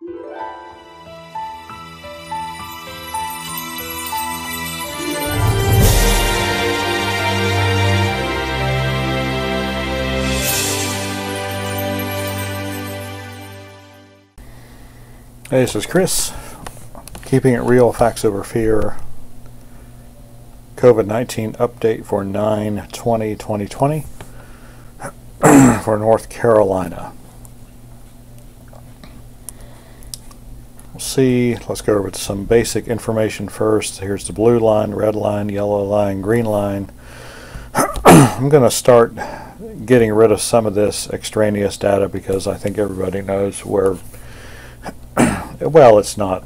Hey, this is Chris, keeping it real, facts over fear. COVID-19 update for 9/20/2020 for North Carolina. We'll see. Let's go over some basic information first. Here's the blue line, red line, yellow line, green line. I'm going to start getting rid of some of this extraneous data because I think everybody knows where. Well, it's not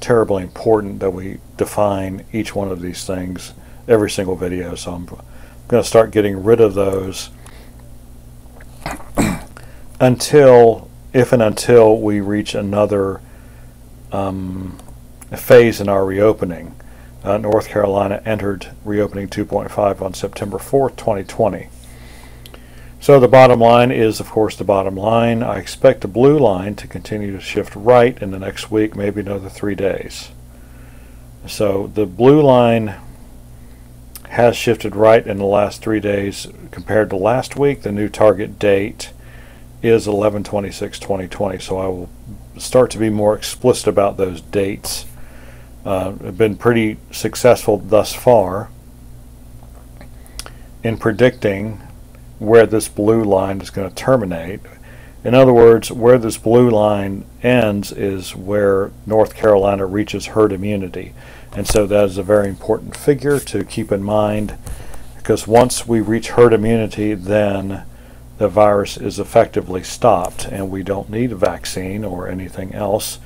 terribly important that we define each one of these things every single video, so I'm going to start getting rid of those until we reach another phase in our reopening. North Carolina entered reopening 2.5 on September 4th, 2020. So the bottom line is, of course, the bottom line. I expect the blue line to continue to shift right in the next week, maybe another 3 days. So the blue line has shifted right in the last 3 days compared to last week. The new target date is 11/26/2020. So I will start to be more explicit about those dates. I've been pretty successful thus far in predicting where this blue line is going to terminate. In other words, where this blue line ends is where North Carolina reaches herd immunity. And so that is a very important figure to keep in mind, because once we reach herd immunity, then the virus is effectively stopped and we don't need a vaccine or anything else.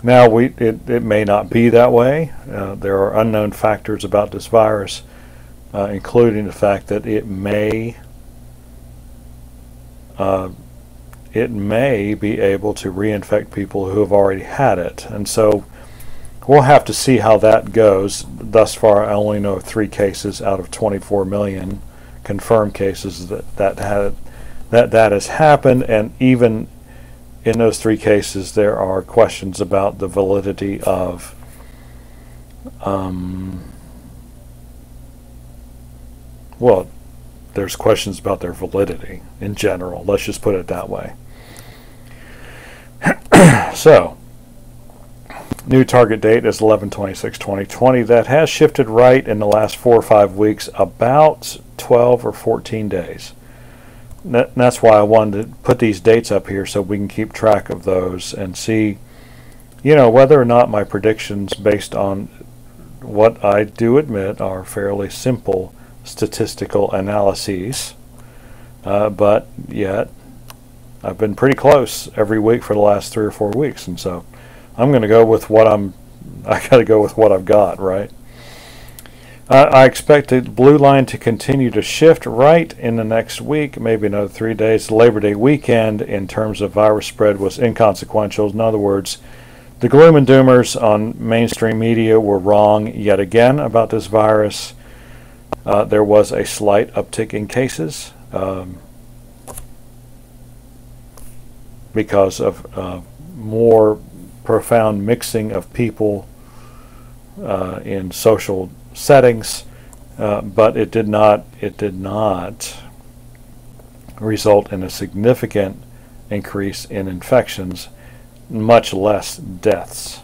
Now, it may not be that way. There are unknown factors about this virus, including the fact that it may be able to reinfect people who have already had it. And so we'll have to see how that goes. Thus far, I only know 3 cases out of 24 million confirmed cases that has happened. And even in those 3 cases, there are questions about the validity of there's questions about their validity in general. Let's just put it that way. So, new target date is 11/26/2020. That has shifted right in the last 4 or 5 weeks, about 12 or 14 days. That's why I wanted to put these dates up here so we can keep track of those and see, whether or not my predictions, based on what I do admit are fairly simple statistical analyses, but yet I've been pretty close every week for the last 3 or 4 weeks, and so I'm going to go with I got to go with what I've got, right? I expect the blue line to continue to shift right in the next week, maybe another 3 days. The Labor Day weekend, in terms of virus spread, was inconsequential. In other words, the gloom and doomers on mainstream media were wrong yet again about this virus. There was a slight uptick in cases because of more profound mixing of people in social settings, but it did not result in a significant increase in infections, much less deaths.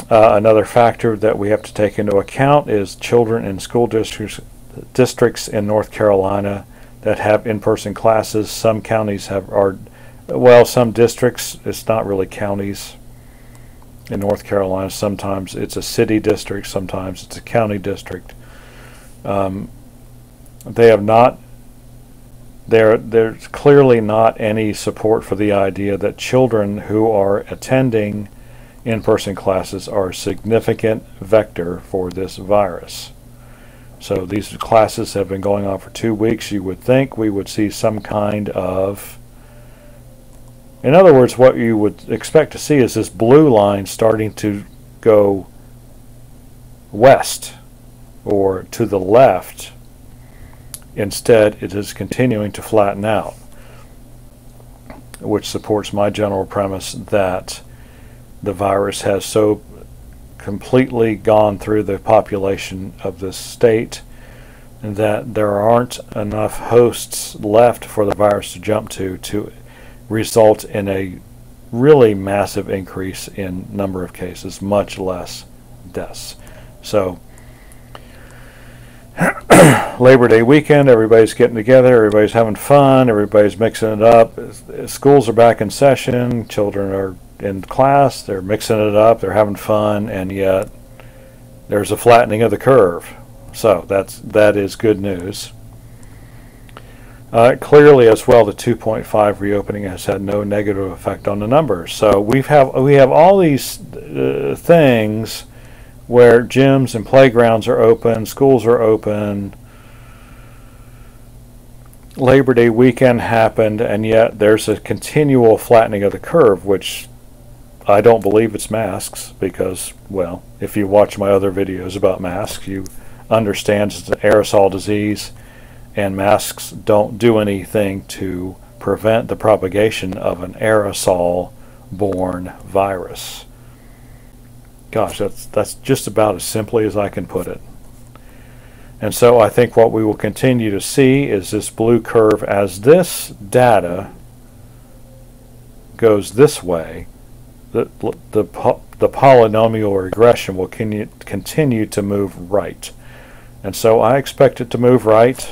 Another factor that we have to take into account is children in school districts in North Carolina that have in-person classes. Some counties some districts, it's not really counties in North Carolina. Sometimes it's a city district, sometimes it's a county district. There's clearly not any support for the idea that children who are attending in-person classes are a significant vector for this virus. So these classes have been going on for 2 weeks. You would think we would see some kind of, in other words, what you would expect to see is this blue line starting to go west or to the left. Instead, it is continuing to flatten out. which supports my general premise that the virus has so completely gone through the population of this state that there aren't enough hosts left for the virus to jump to result in a really massive increase in number of cases, much less deaths. So Labor Day weekend, everybody's getting together, everybody's having fun, everybody's mixing it up. Schools are back in session, children are in class, they're mixing it up, they're having fun, and yet there's a flattening of the curve. So that is good news. Clearly as well, the 2.5 reopening has had no negative effect on the numbers. So we have all these things where gyms and playgrounds are open, schools are open, Labor Day weekend happened, and yet there's a continual flattening of the curve, which I don't believe it's masks, because, well, if you watch my other videos about masks, you understand it's an aerosol disease, and masks don't do anything to prevent the propagation of an aerosol-borne virus. Gosh, that's just about as simply as I can put it. And so I think what we will continue to see is this blue curve. As this data goes this way, the polynomial regression will continue to move right. And so I expect it to move right.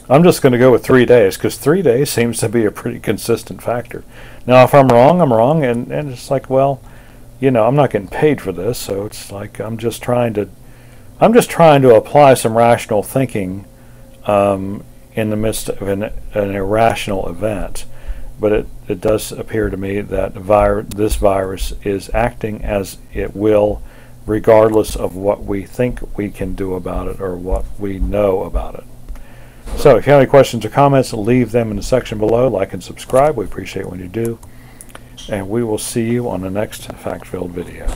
I'm just going to go with 3 days, because 3 days seems to be a pretty consistent factor. Now, if I'm wrong, I'm wrong, and it's like, well, you know, I'm not getting paid for this, so it's like I'm just trying to apply some rational thinking in the midst of an irrational event. But it does appear to me that this virus is acting as it will, regardless of what we think we can do about it or what we know about it. So if you have any questions or comments, leave them in the section below. Like and subscribe. We appreciate when you do. And we will see you on the next fact-filled video.